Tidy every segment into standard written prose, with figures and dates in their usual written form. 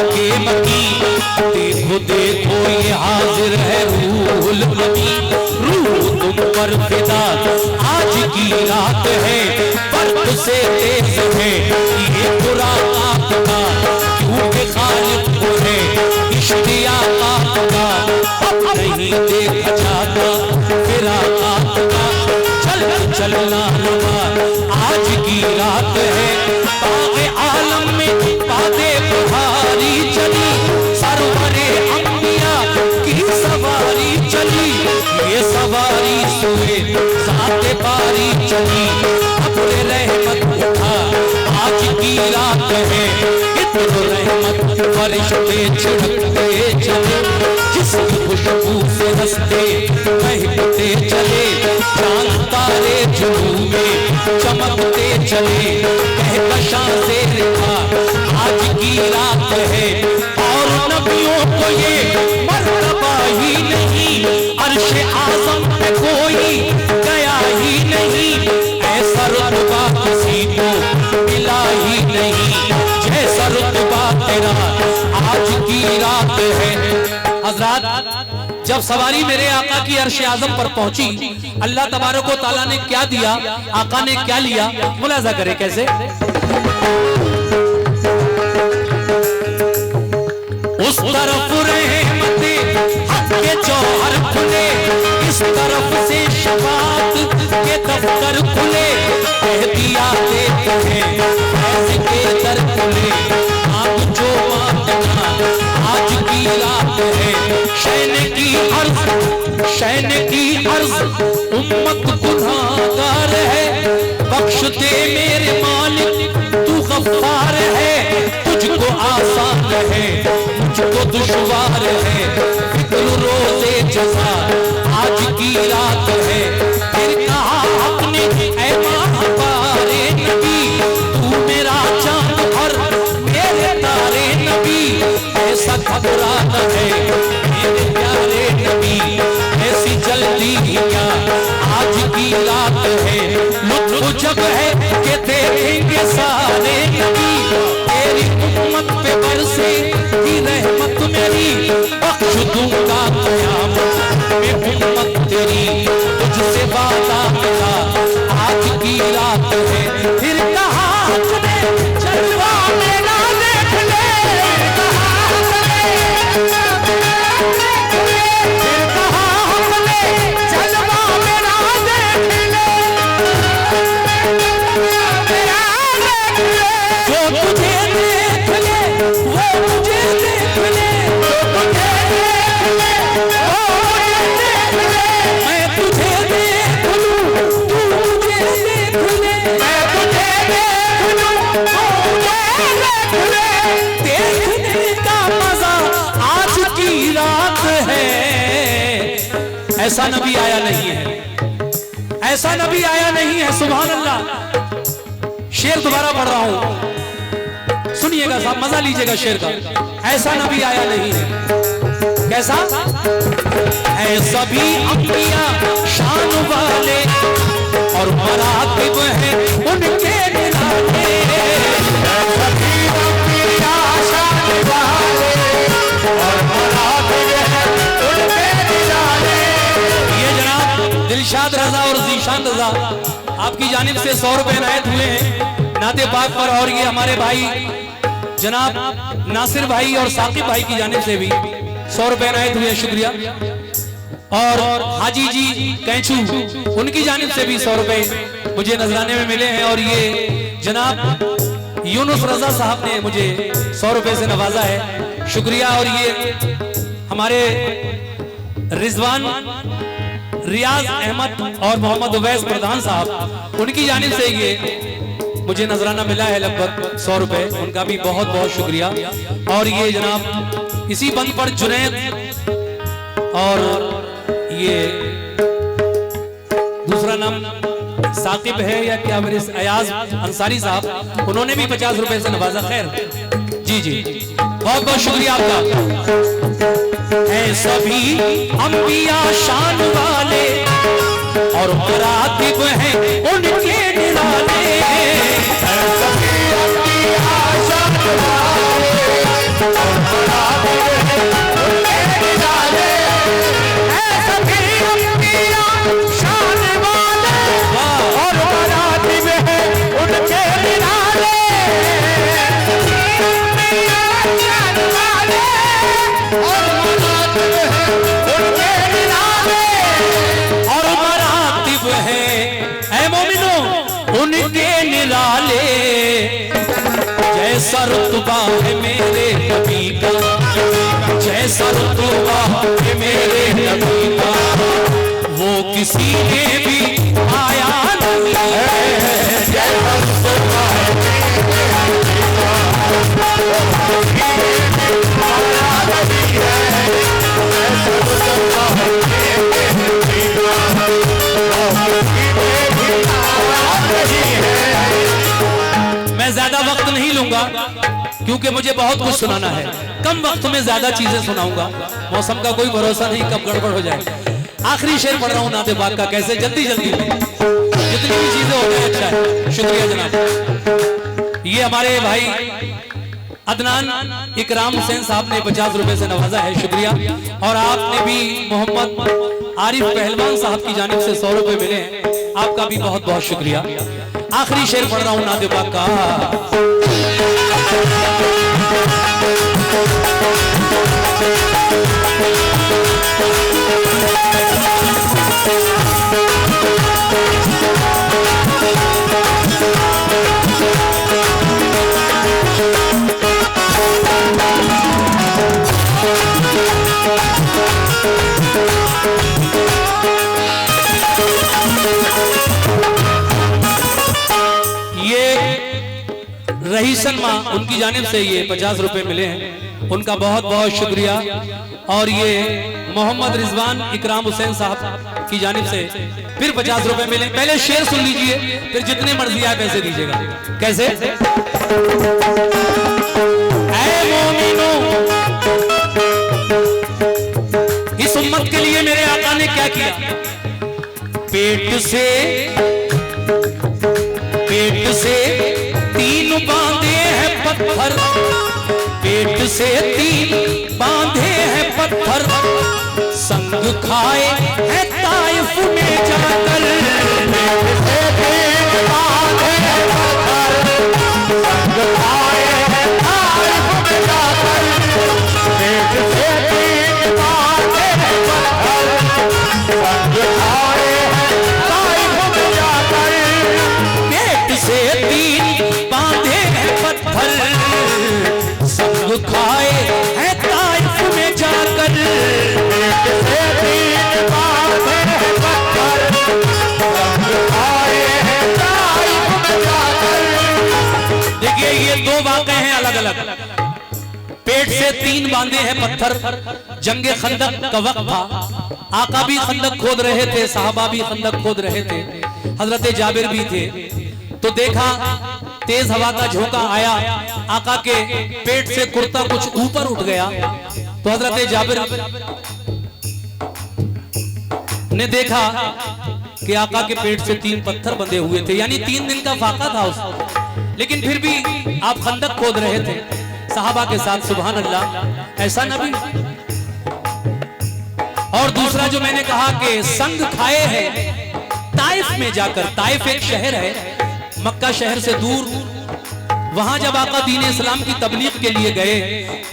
के मकी, देखो देखो ये हाजिर है रूहुल अमी। रूह तुम पर फिदा आज की रात है, बर्फ से तेज है ये बुरा आपका, क्योंकि खालिक को है इश्तियाक आपका। अब नहीं देखा जाता फिरा आपका, चल चलना रवा आज की रात है। बाग़े आलम में बादे बुहारी चली, सरवरे अंबिया की सवारी चली। ये सवारी सोए साथ पारी चली, अपने रहमत उठा आज की रात है। इतने रहमत फरिश्ते छिड़कते चले, जिसकी खुशबू से हंसते महकते चले। चांद तारे झूमे चमकते चले, कहकशां से लिखा आज की रात है। और नबियों को ये मर्तबा ही नहीं, अर्श आज़म पे कोई गया ही नहीं। ऐसा रुतबा किसी को मिला ही नहीं, जैसा रुतबा तेरा आज की रात है। हज़रात, जब सवारी मेरे आका की अर्श आज़म पर पहुंची, अल्लाह तबारक व तआला ने क्या दिया, आका ने क्या लिया, मुलाज़ा करे कैसे। उस तरफ रहमते हक के जौहर खुले, इस तरफ से शफाअत के दफ्तर खुले। कह दिया देते हैं ऐसे के दर खुले, आप जो मांगना आज की रात है। शैन की अर्ज उम्मत गुनाहगार है, बख्श दे मेरे मालिक तू गफ्फार है। तुझको आसान है मुझको दुश्वार है, फिक्र रोज़े जज़ा आज की रात है। फिर कहा अपने ऐ माहवारे नबी, तू मेरा चाँद और मेरे तारे नबी। ऐसा घबराना है मेरे प्यारे नबी, ऐसी जल्दी क्या आज की रात है। लुत्फ जब है कि देखेंगे सारे नबी, तेरी उम्मत पे बरसे की रहमत मेरी। बख्श दूंगा क़यामत में उम्मत तेरी, तुझसे वादा मिला आज की रात है। फिर कहा अपने जलवा मेरा देख ले, ऐसा नबी आया नहीं है, ऐसा नबी आया नहीं है। सुभान अल्लाह। शेर दोबारा पढ़ रहा हूं, सुनिएगा साहब, मजा लीजिएगा शेर का। ऐसा नबी आया नहीं है। कैसा है? सभी अंबिया शान वाले और मरातिब हैं उनके निराले। सभी अंबिया शान वाले और मरातिब हैं उनके निराले। ये जनाब दिलशाद रजा और ज़ीशान रजा आपकी जानिब से 100 रुपए इनायत हुए हैं नाते पाक पर, और ये हमारे भाई जनाब नासिर भाई और साकिब भाई की जानिब से भी 100 रुपए इनायत हुए, शुक्रिया। और हाजी जी कैंचू उनकी जानिब से भी 100 रुपए मुझे नजराने में मिले हैं। और ये जनाब यूनुस रजा साहब ने मुझे 100 रुपए से नवाजा है, शुक्रिया। और ये हमारे रिजवान रियाज अहमद और मोहम्मद उवैस प्रधान साहब, उनकी जानिब से ये मुझे नजराना मिला है लगभग 100 रुपए, उनका भी बहुत बहुत शुक्रिया। और ये जनाब इसी बंद पर जुनैद और ये दूसरा नाम साकिब है या क्या, मेरे अयाज अंसारी साहब, उन्होंने भी 50 रुपए से नवाजा। खैर जी जी, बहुत बहुत शुक्रिया आपका। है सभी अंबिया शान वाले और मरातिब हैं उनके निराले। सभी अंबिया शान वाले है मेरे नबी का, जैसा रुतबा है मेरे नबी का, वो किसी ने भी आया नहीं है। जैसा रुतबा है मेरे नबी का, वो किसी ने भी आया नहीं है। जैसा रुतबा है मेरे नबी का, वो किसी ने भी आया नहीं है। मैं ज्यादा वक्त नहीं लूंगा क्योंकि मुझे बहुत कुछ सुनाना है। कम वक्त में ज्यादा चीजें सुनाऊंगा, मौसम का कोई भरोसा नहीं कब गड़बड़ हो जाए। आखिरी शेर पढ़ रहा हूं नाते पाक का, कैसे जल्दी जल्दी जितनी भी चीजें हो जाए अच्छा है। शुक्रिया जनाब। ये हमारे भाई अदनान इकराम हुसैन साहब ने 50 रुपए से नवाजा है, शुक्रिया। और आपने भी मोहम्मद आरिफ पहलवान साहब की जानिब से 100 रुपए मिले हैं, आपका भी बहुत बहुत शुक्रिया। आखिरी शेर पढ़ रहा हूं नाते पाक का। रहीसन माँ उनकी जानिब से ये 50 रुपए मिले हैं, उनका बहुत बहुत शुक्रिया। और ये मोहम्मद रिजवान इकराम हुसैन साहब की जानिब से फिर 50 रुपए मिले। पहले शेर सुन लीजिए, फिर जितने मर्जी आए पैसे दीजिएगा। कैसे? ऐ मोमिनो, इस उम्मत के लिए मेरे आका ने क्या किया? पेट से 3 बांधे हैं पत्थर, पेट से 3 बांधे हैं पत्थर, संग खाए हैं ताइफ में जाकर। पेट से 3 बांधे हैं पत्थर, संग खाए हैं ताइफ में जाकर। पेट से 3 बांधे हैं पत्थर, संग खाए हैं ताइफ में जाकर। पेट से 3 बांधे हैं पत्थर, संग खाए हैं ताइफ में जाकर। पेट से 3 बांधे हैं पत्थर, संग खाए हैं ताइफ में जाकर। देखिए ये 2 वाक़े हैं अलग अलग। पेट से 3 बांधे हैं पत्थर, जंगे खंदक का वक्त था, आका भी खंदक खोद रहे थे, साहबा भी खंदक खोद रहे थे, हजरत जाबिर भी थे। तो देखा तेज हवा का झोंका आया, आका के पेट से कुर्ता कुछ ऊपर उठ गया। तो हजरत जाबिर ने देखा कि आका के पेट से 3 पत्थर बंधे हुए थे, यानी 3 दिन का फाका था उसको, लेकिन फिर भी आप खंदक खोद रहे थे साहबा के साथ। सुभान अल्लाह, ऐसा नबी। और दूसरा जो मैंने कहा कि संग खाए हैं ताइफ में जाकर। ताइफ एक शहर है मक्का शहर से दूर, वहां जब आका दीन इस्लाम की तबलीग के लिए गए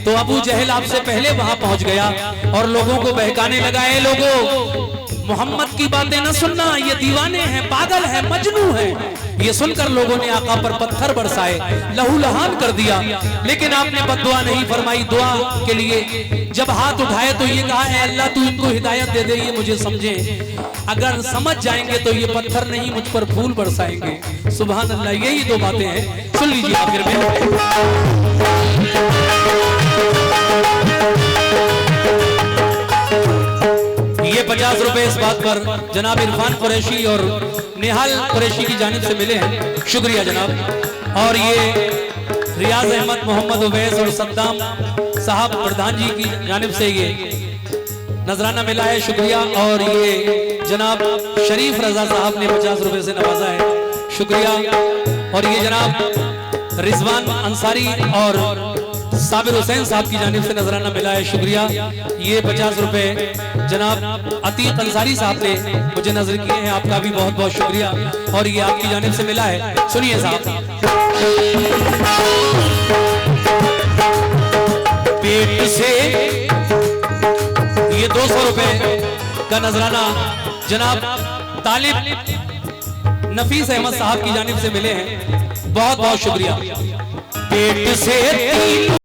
तो अबू जहल आपसे पहले वहां पहुंच गया और लोगों को बहकाने लगा, ए लोगों मोहम्मद की बातें न सुनना, ये दीवाने हैं, पागल हैं, मजनू हैं। ये सुनकर लोगों ने आका पर पत्थर बरसाए, लहूलुहान कर दिया। लेकिन आपने बद्दुआ नहीं फरमाई। दुआ के लिए जब हाथ उठाए तो ये कहा, ए अल्लाह तू इनको हिदायत दे दे, ये मुझे समझे, अगर समझ जाएंगे तो ये पत्थर नहीं मुझ पर फूल बरसाएंगे। सुभान अल्लाह, यही 2 बातें हैं, सुन लीजिए आखिर में। ये 50 रुपए इस बात पर जनाब इरफान कुरैशी और निहाल कुरैशी की जानिब से मिले हैं, शुक्रिया जनाब। और ये रियाज अहमद, मोहम्मद उवैस और सद्दाम साहब प्रधान जी की जानिब से ये नजराना मिला है, शुक्रिया। और ये जनाब शरीफ रजा साहब ने 50 रुपए से नवाजा है, शुक्रिया। और ये जनाब रिजवान अंसारी और साबिर हुसैन साहब की जानिब से नजराना मिला है, शुक्रिया। ये 50 रुपए जनाब अतीक अंसारी साहब ने मुझे नजर किए हैं, आपका भी बहुत बहुत शुक्रिया। और ये आपकी जानिब से मिला है, सुनिए साहब। पेट से ये 200 रुपए का नजराना जनाब तालिब नफीस अहमद साहब की जानिब से मिले हैं, बहुत बहुत शुक्रिया। पेट से तीन